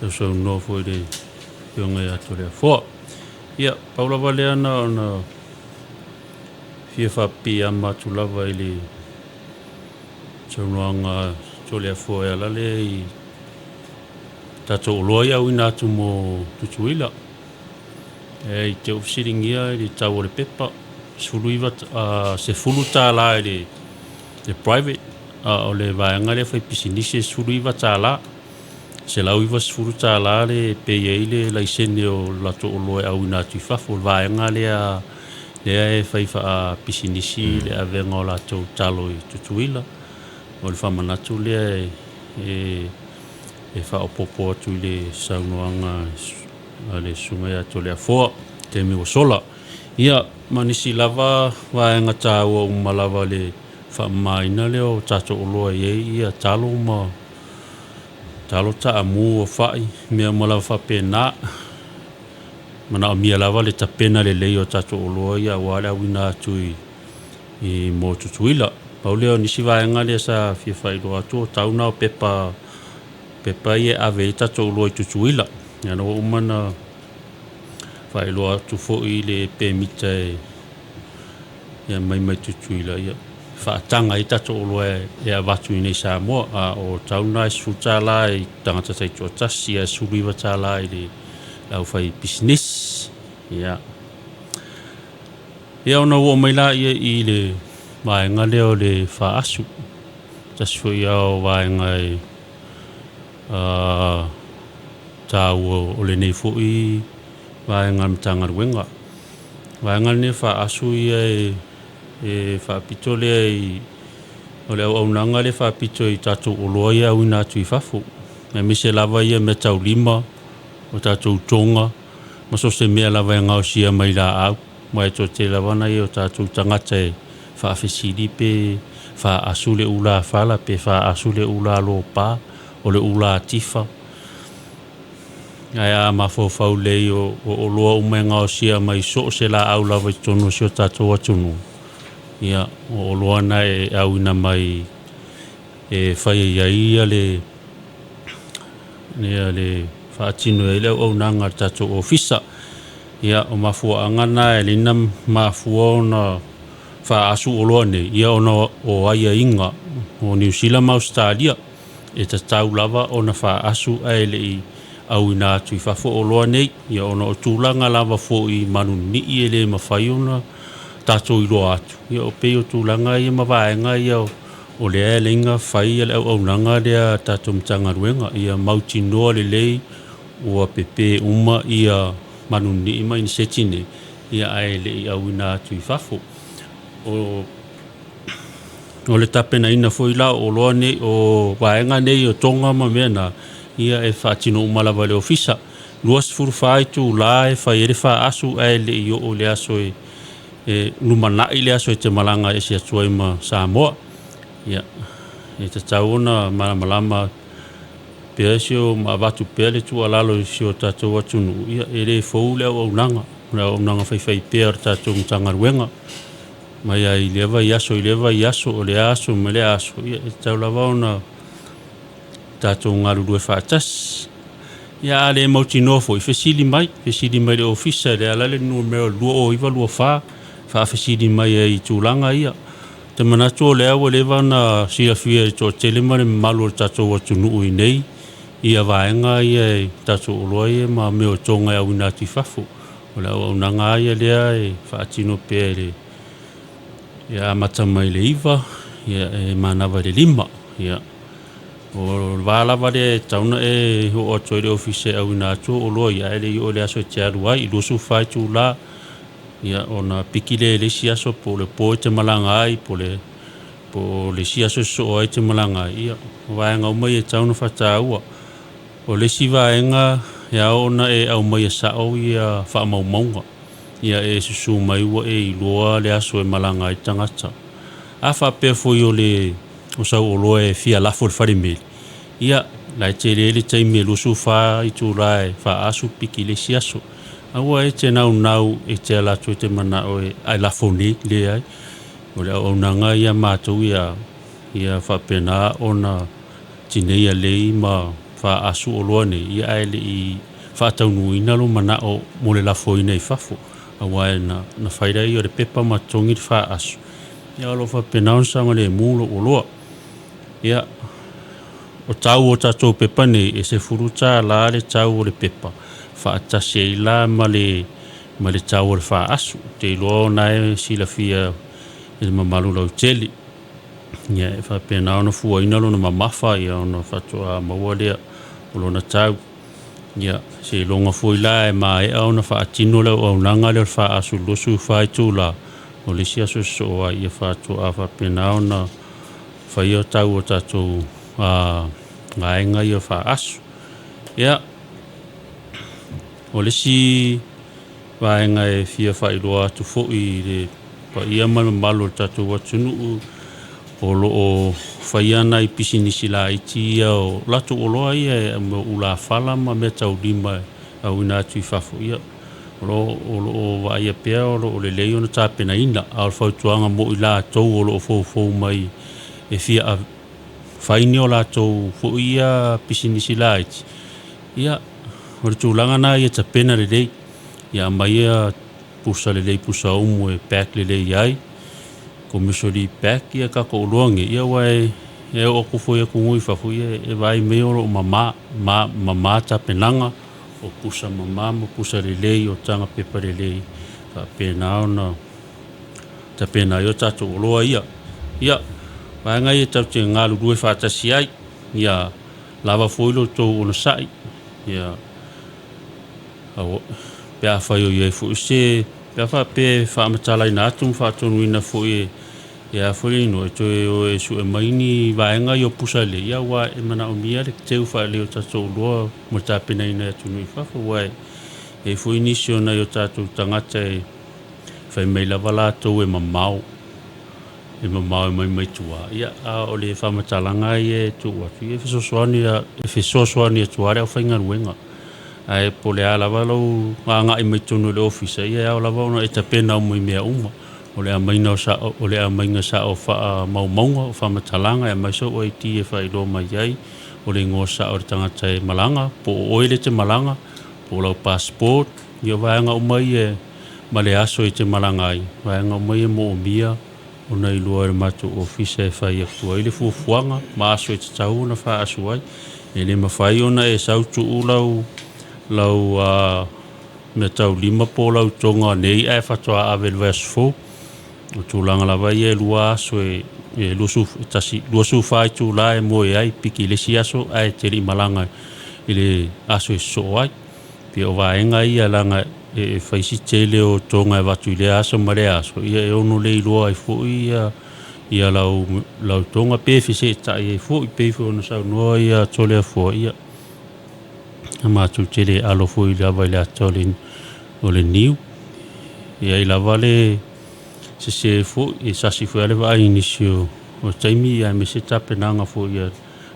so no foi de yonga ya to le fo ia paula vale na fia fa pia ma tu la vai so noanga to le fo ia la le tatu loia wina tu mo tutuila e te ofisiringia I tau le pepa suluiva se fulu tala le private o le vaenga le fai pisinisi suluiva tala se lauiva se fulu tala le pei le laisene o lato o loe au ina tuifafo vaenga le fai fa pisinisi le avenga o lato talo I tutuila o le whamanatu le e fa opopo atu le saunoanga ale sunga ya to le fo te mi sola ia manisi lava wa nga ta o malava le fa maina le o tato lo ia talo ta amu o fai me malava fa pena mana mi lava le tapena le o tato lo ia wala wina tu I mo tutuila pauleo nisi va nga le sa fi fai do atu tauna pepa ia ave tato lo tutuila ya no umana fai lo atu fo I le permita ya mai tutuila ya fa tanga I tato lo e avatu I sa mo o tauna sutala I tanga sai chota sia suliva tala I le lau fai business ya ona wo mai la I le mai ngale o le fa asu tasu ya o vai ngai tau o le nei fui vai ngam tangar wenga vai ngal ne fa asu e fa pitole o le au nanga le fa pito I tatu o loia wina tu fafu me mise lava ia me tau lima o tatu tonga maso se me lava ngau sia mai la au mai to te lava na o tatu tangata fa fesidi pe fa asu le ula fala pe fa asu le ula lo pa o le ula tifa Aya ma fo fau le o loa umenga o sia mai so se la au lava tonu sio tato atunu ia o loa na au ina mai fai ia le fa tino le o nanga tato ofisa ia o mafu angana lina mafu na fa asu o loa ne ia ona o aia inga o New Zealand ma Australia e tau lava ona fa asu le au ina tui fafo o loa nei ia ona o tūlanga lava fo I manu ni le mawhai ona tato I loa atu ia o pei o tūlanga ia mawaenga ia o le elinga whai au nanga lea tato mtanga ruenga ia mauti noa le lei ua pepe uma ia manu ni ma in setine ia ai le au ina tui fafo o le tapena ina foi la o loa nei o waenga nei o tonga ma mena ia fatino malava le ofisa luas furu fai tu la fai re fa asu le yo o le aso numana ile aso te malanga e sia tuai ma Samoa ia te tauna malama pesio ma batu pele tu alalo sio tato watunu ia ele fo le o nanga fai per tato tanga ruenga mai ai leva yaso o le aso me le aso ia te lava ona tato ngaru due fatas ia le motino foi fesili mai le ofisa le ala le numero luo iva luo fa fesili mai ai tulanga ia te manato le awa le vana sia fia to telemare malu tato watunu I nei ia vaenga ia tato loie ma me o tonga au inati fafu ola o nanga ia le fatino pele ia mata mai le iva ia manava le lima ia o vala vale tauna o toi le ofise au ina tu o lo ia le o le aso tia ruai lo su fai tu la ia ona pikile le sia so po le po te malanga ai po le sia so ai te malanga ia vai nga mai tauna fata ua O le sivaenga ia ona e au mai sao ia whaamaumaunga. Ia e susu mai ua e iloa le aso e malanga i tangata. A whapea foi o le o sau oloa e fia lafo le wharimeli. Ia lai te le taimi e lusu wha i tū rai wha asu piki le siaso. Aua e te nau e te alatu e te mana o e ai lafo ni le ai. O le au nanga ia mātou ia whapena ona tinei a lei ma wha asu oloa ne ia ai le i whaataunu ina lo mana o mo le lafo ina i fafo. Awa e na whaira i o le pepa matongi te wha asu. Ia alo whapena on sanga le mūlo oloa. Ia o tau o tatou pepa ne e se furuta la le tau o le pepa. Whaatasi e la ma le tau o le wha asu. Te iloa na e sila fia e mamalu lau teli. Ia e whapena ona fua ina lo na mamafa ia ona whatua maua lea o lo na tau. Ia se longa fui la e ma e au na whaatino leo au nanga leo wha asu losu whai tū la. O le sia so soa ia whatua a whapena ona whai o tau o tatou ngaenga ia wha asu. Ia o le si waenga e fia whailoa atu fo i le pa ia malo tatou atunu o lo o whaiana i pisinisi la iti ia o lato o loa ia e ula whala ma me tau lima au ina atu i whafo ia. O lo o waia pea o lo o le leo na tāpena ina al whautuanga mo i la tau o lo o fau mai e fia a whaini o la tau fo ia pisinisi la iti. Ia o le tūlanga na ia tapena le lei ia mai ia pusa le lei pusa umu e pek le lei ai. Komisori pek ia kako uluangi ia wai e o kufo ia kungui fafu ia e vai meoro mama tapenanga o pusa mama mo pusa lelei o tanga pepa lelei ka pena ona tapena yo tatu uloa ia vai ngai tau te ngalu due fatasi ai ia lava foilo to ona sai ia au pea faio ia fu se pea fa pe fa matala ina tum fa tonu ina fu ia foi no e su e maini vaenga yo pusa le ia wa e mana o mia le teu fa le o tatou loa mo tapena ina tunu fa fo wa e foi inisio na yo tatou tangata e fai mai lava latou e mamau mai tua ia a o le fa matalanga e tu wa e fe sosoani tu ara o fainga ruenga ai po le ala valo nga i mai tunu le office ia o lava ona e tapena o mai mea uma o le amaina o le amainga sa o wha maumaunga o wha matalanga e mai so o iti e wha ilo mai ai o le ngō sa o le tangata e malanga po o oile te malanga po lau passport i o vaenga o mai e ma le aso i te malanga ai vaenga o mai e mo o mia o nei lua e matu ofisa e whai aktua i le fuafuanga ma aso i te tau na wha aso ai e le mawhai ona e sautu u lau me tau lima po lau tonga nei e whatoa avel verse 4 o tūlanga lawa i e lua aso e luasu whai tū la e moe ai piki le si aso ai te ri malanga i le aso e so ai pia o vaenga i a langa e whaisi tele o tonga e watu i le aso ma le aso ia e ono le iloa i fo ia lau tonga pefi se tai e fo i pefi ono sau noa ia tole a fo ia a matu tele alo fo i lava i le atole o le niu ia i lava le se fo e sasi fo ale vai inisio o taimi ia me se tapenanga fo ia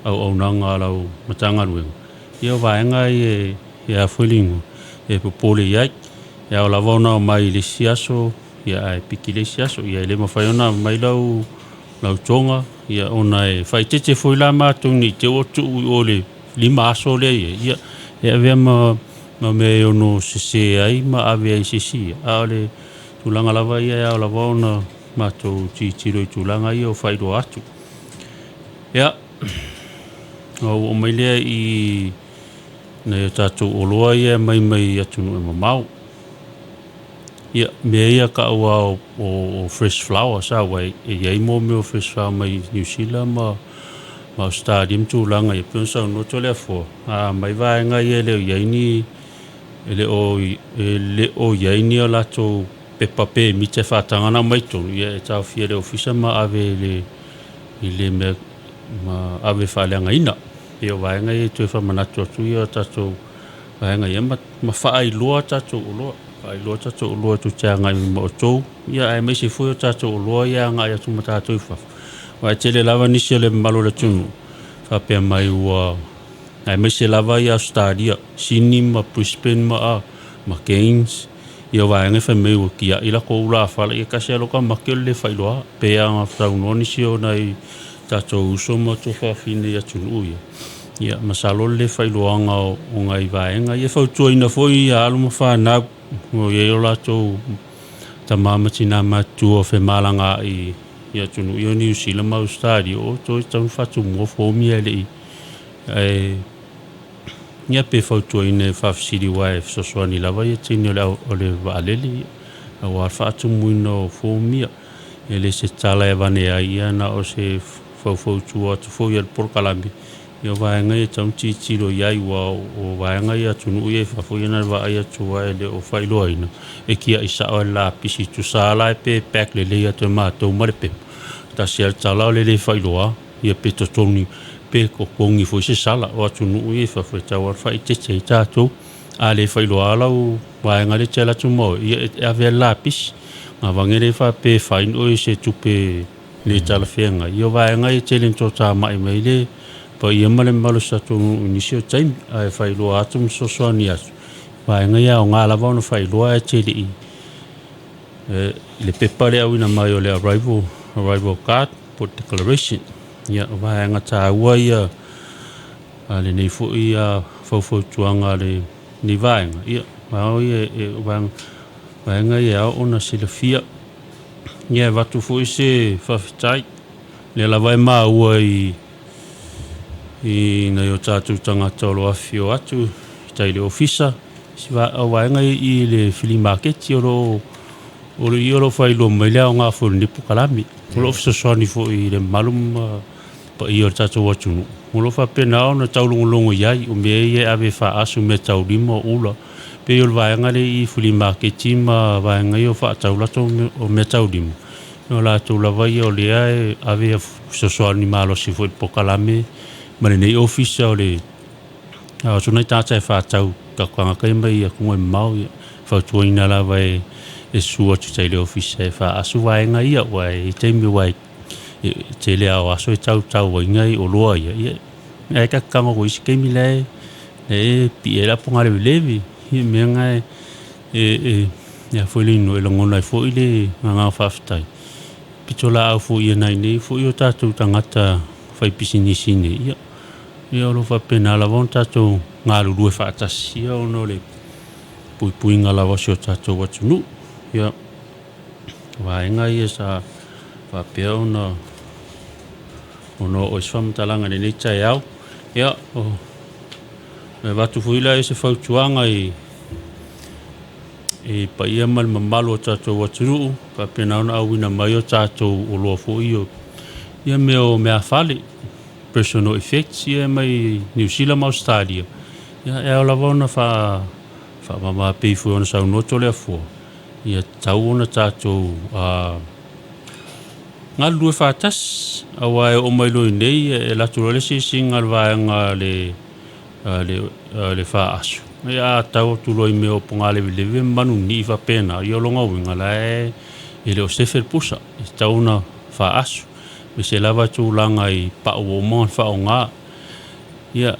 au nanga lau matanga ruenga ia vaenga e a fuelingo e popole ia ia o lavona mai le siaso ia e piki le siaso ia le mafaiona mai lau tonga ia ona e faitete foi la matuni te otu o le lima aso le ia e vea ma me ono se ai ma ave ai se a le tulanga lava ia o lava ona matou titiro i tulanga ia o whaido atu. Ia, o mai lea i nei o tātou oloa ia mai atunu e mamau. Ia, mea ia ka ua o fresh flower sa wai e iei mo me o fresh flower mai New Zealand ma o stadium tulanga ia pion sa no tole a fo. Mai vaenga ia leo iei ni ele o iei ni o lato pepa pe mi te whatangana mai tonu ia e tau fia le ofisa ma ave le me ma ave whaleanga ina pe o vai ngai tu fa manatu tu yo tatou vai ngai ma fa ai lo tatou lo ai lo tatou lo tu cha ngai mo tu ia ai me se fu tatou lo ia ngai tu mata tu fa vai tele lava ni se le malo le tunu fa pe mai wa ai me se lava ia stadia sini ma Brisbane ma Keynes ia vai ngai fa me o kia ila ko ula fa le ka se lo ka ma ke le fa lo pe a fa no ni se o nai tatou so mo to fa fine ia tunu ia masalo le fa loanga o ngai vaenga ia fa tuina foi ia alu fa na o ia la to tamama tina ma tu o fe malanga i ia tunu ia New Zealand ma stadio o to tau fa tu mo fo mi ele ia pe fa tuina fa city wife so so ni lava ia tini o le valeli o fa tu muino fo mi ele se tala e vane ia na o se fo tu o fo ia por kalambi yo vai ngai tam chi lo yai wa o vai ngai atu nu ye fa fo yana va ai atu wa le o fai lo ina e kia isa o la pisi tu sala pe pek le le atu ma to mar pe ta sia tala le fai lo ye pe to toni pe ko kongi fo se sala o atu nu ye fa fo ta wa fai te ta to a le fai lo ala o vai ngai te la tu mo ye ave la pisi ma va ngai fa pe fai o se tu pe le tala fenga yo vai ngai te len to ta mai mai le pa ia male malo sa tu inisio time ai fai lo atum so so ni as vai ngai o ngala va no fai lo a cheli le pepare au na mai o le arrival card for declaration ia vai nga ta wa ia ale nei fu ia fo tuanga le ni vai ia va ia vai ngai o na silafia ia va tu fu se fa tai le la vai ma ua I na yo tatu tangata o loa fio atu tai le ofisa si va wa ngai I le flea market o lo fai lo mai le nga fo ni pukalami o lo ofisa so ni fo I le malum pa I o tatu wa tunu o lo fa pena o na tau longo yai o me ye ave fa asu me tau limo ula pe yo va ngai I flea market ma va ngai o fa tau la to o me tau limo no la tu la vai o le ave so ni malo si fo pukalami mane nei ofisa o le a so nei tata fa tau ka kwanga kai mai ku mai mau fa tuina la vai e sua tu tai le ofisa fa asu vai ngai ia vai te mi vai te le a so tau vai ngai o loa ia e ka kanga ko isi mi le e pi era ponga le levi me ngai ya foi lino e longo nai foi le nga fa ftai pitola fu ia nai nei foi o tatu tangata fai pisini ia ia lo fa pena la vonta to ngalu due fa tasi o no le pui ngala wa sio tato wa tunu ia wa inga ia sa fa pe ono o sfam talanga ni tai au ia o me va tu fuila ese fa tuanga e pa ia mal mamalo tato wa tunu pa pena ona wina mai o tato o lo fo io ia me afali personal effects ia mai New Zealand ma Australia ia e la vona fa mama pe fu ona sa no to le fo ia tau ona tato ngal due fa tas awa o mai lo nei e la tu le si singal va nga le fa asu ia tau tu lo me o ponga le manu ni fa pena ia longa winga la e le o sefer pusa tau na fa asu me se lava tu langa I pa o mo fa o nga ia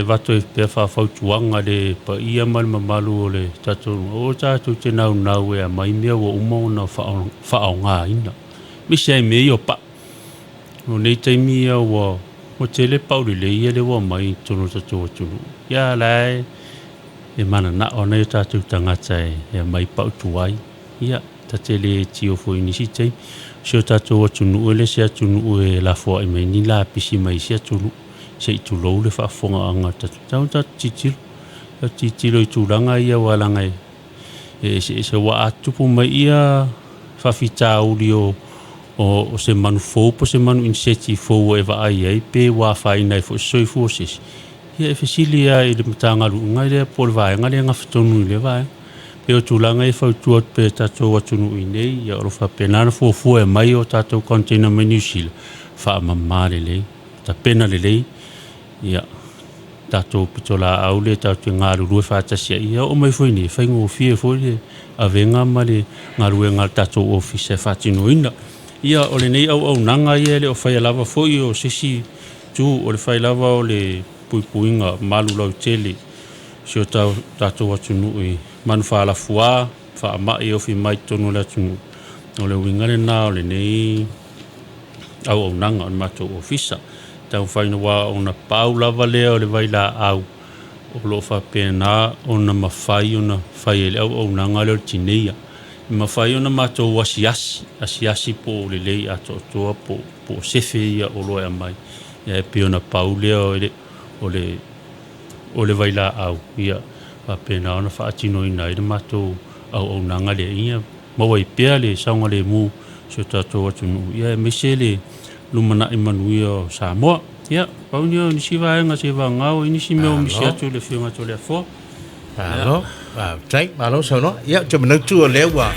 va to pe fa tuanga de pa ia mal mamalu le tatu o tatu te nau e mai me o mo na fa o nga ina me se me yo pa o nei te mi o te le pa le ia le o mai tunu tatu tunu ia lai e mana na o nei tatu tangata e mai pa tuai ia tatele tio fo inisi te sio tato o tunu ele se tunu e la fo e mai ni la pisi mai se tunu se tu lo le fa fonga anga tatu ta titilo I tulanga ia walanga e se wa atu pu mai ia fa fita ulio o se manu fo po se manu inseti fo e va ai pe wa fa ina fo so fo se ia fisilia e le matanga lu ngai le por va ngai nga ftonu le va e o tulanga e fa tu pe tato wa tunu ine ia o fa pena fo e mai o tato container menu sil fa mamma le ta pena le ia tatou pitola au le tatou ngaru whātasia ia o mai foi ni whaingo fie foi le avenga ma le ngaru ngal tatou office whātinoina ia o le nei au nanga ia le o whai lava foi o sisi tu o le whai lava o le puipuinga malu lau tele sio tatou atunu i manu whaalafua whaamai o fi mai tonu le atunu o le wingare na o le nei au nanga o matou office tau whaina wā o na pau lava lea o le waila au o lo whapena o na mawhai o na whai ele au nanga leo tineia i mawhai o na mātou asiasi po o le lei ato toa po sefe ia o loa mai ia e pe o na pau lea o le waila au ia whapena o na whaatino ina i le mātou au nanga lea ia maua i pea le saunga le mu so tātou atunu ia e mese le lumana i manuia o Samoa. Ia, paunio ni si vaenga se vangau, ini si meo misi atu le whiunga to le fo. Alo, tai, malo sa no. Ia, te manautu o lewa.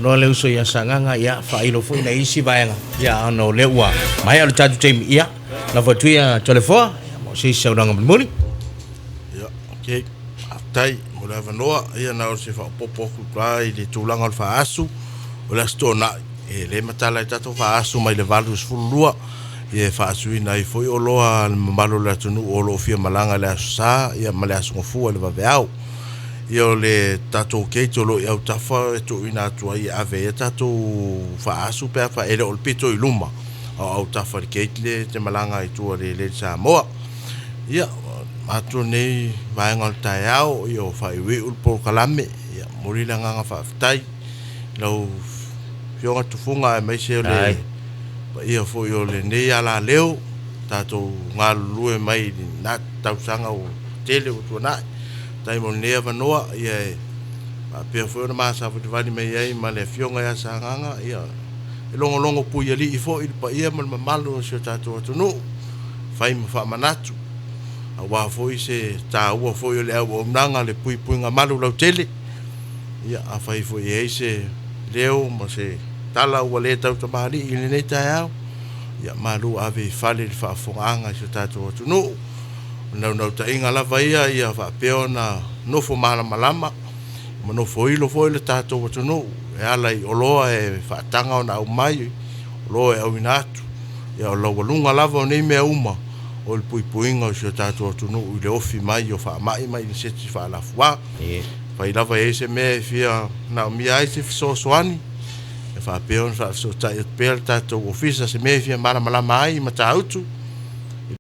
No leu so ia sanganga, ia, whailo fo ina isi vaenga. Ia, ano lewa. Mai alo tatu teimi, ia. Na watuia to le fo. Ia, mo si sauranga muli. Ia, okay. Tai, mo le vanoa, ia na o se whapopo kukai, le tūlanga o le whaasu. O le astona, e le matala i tato whaasu mai le valus fulua. Ia whaasuina i foi o loa mamalo le atunu o lo fia malanga le asusa, ia ma le asungofua le vaveau. Ia o le tatou keito lo i au tafa e to ina atua i ave e tatou whaasu pea wha ele o le pito i luma. Au tafa le keitle te malanga i tua le Samoa. Ia, atua nei vaenga le tai au, ia o whaiwe ulpo kalame, ia morila nganga whaafitai. Lau fionga tufunga e maise o le ia foi o le nei ala leo tatou ngalulue mai na tausanga o tele o tuanai tai mo nei avanoa ia a pe foi na masa fo vani mai ai ma le fionga ia sanganga ia e longo pui ali i foi pa ia mal malo se tatou tunu fai mo fa manatu a wa foi se ta wa foi o le o nanga le pui nga malu lau tele ia a fai foi e se leo mo se tala ua le tau tamari i le nei tai ia malu ave fale le whaafonga se tatou atunu nau ta inga lava ia whaapeo na nofo malama ma nofo ilo foi le tatou atunu e ala i oloa e whaatanga o na au mai oloa e au inatu ia o lau walunga lava o nei mea uma o le puipuinga o se tatou atunu i le ofi mai o whaamai mai le seti whaalafua whai lava e se mea fia na umia ai se fisosoani e whaapeo na whaafiso tai e pēr tatou ofisa se mea fia malama ai ma ta autu